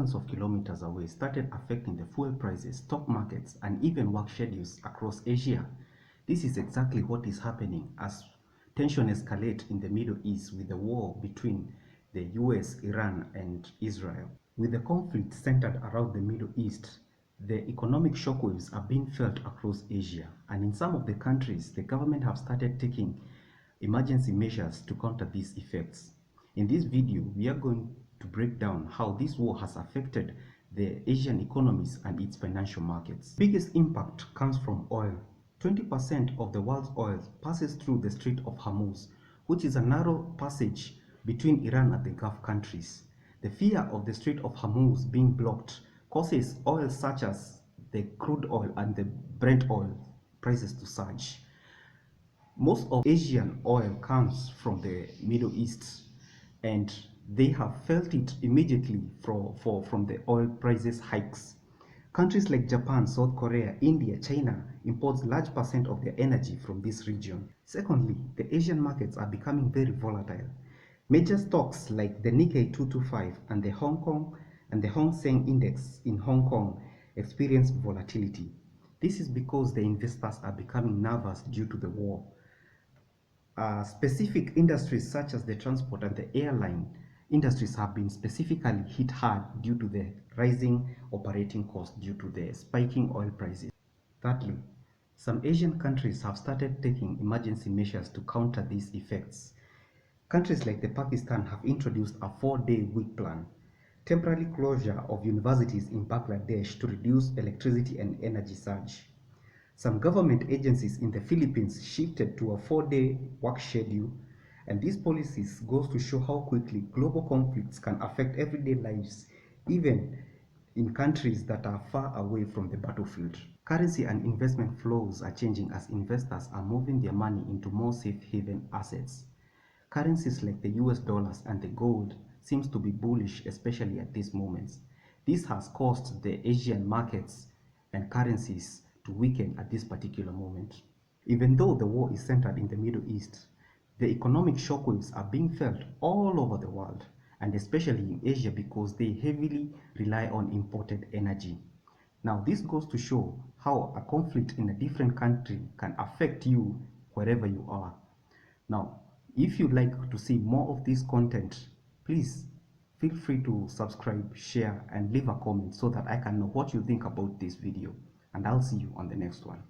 thousands of kilometers away started affecting the fuel prices, stock markets, and even work schedules across Asia. This is exactly what is happening as tension escalates in the Middle East with the war between the US, Iran, and Israel. With the conflict centered around the Middle East, the economic shockwaves are being felt across Asia, and in some of the countries, the government have started taking emergency measures to counter these effects. In this video, we are going to break down how this war has affected the Asian economies and its financial markets. The biggest impact comes from oil. 20% of the world's oil passes through the Strait of Hormuz, which is a narrow passage between Iran and the Gulf countries. The fear of the Strait of Hormuz being blocked causes oil such as the crude oil and the Brent oil prices to surge. Most of Asian oil comes from the Middle East, and they have felt it immediately from the oil prices hikes. Countries like Japan, South Korea, India, China imports large percent of their energy from this region. Secondly, the Asian markets are becoming very volatile. Major stocks like the Nikkei 225 and the Hong Seng Index in Hong Kong experience volatility. This is because the investors are becoming nervous due to the war. Specific industries such as the transport and the airline industries have been specifically hit hard due to the rising operating costs due to the spiking oil prices. Thirdly, some Asian countries have started taking emergency measures to counter these effects. Countries like Pakistan have introduced a 4-day week plan, temporary closure of universities in Bangladesh to reduce electricity and energy surge. Some government agencies in the Philippines shifted to a 4-day work schedule, and these policies goes to show how quickly global conflicts can affect everyday lives, even in countries that are far away from the battlefield. Currency and investment flows are changing as investors are moving their money into more safe haven assets. Currencies like the US dollars and the gold seems to be bullish, especially at these moments. This has caused the Asian markets and currencies to weaken at this particular moment. Even though the war is centered in the Middle East, the economic shockwaves are being felt all over the world, and especially in Asia because they heavily rely on imported energy. Now, this goes to show how a conflict in a different country can affect you wherever you are. Now, if you'd like to see more of this content, please feel free to subscribe, share, and leave a comment so that I can know what you think about this video. And I'll see you on the next one.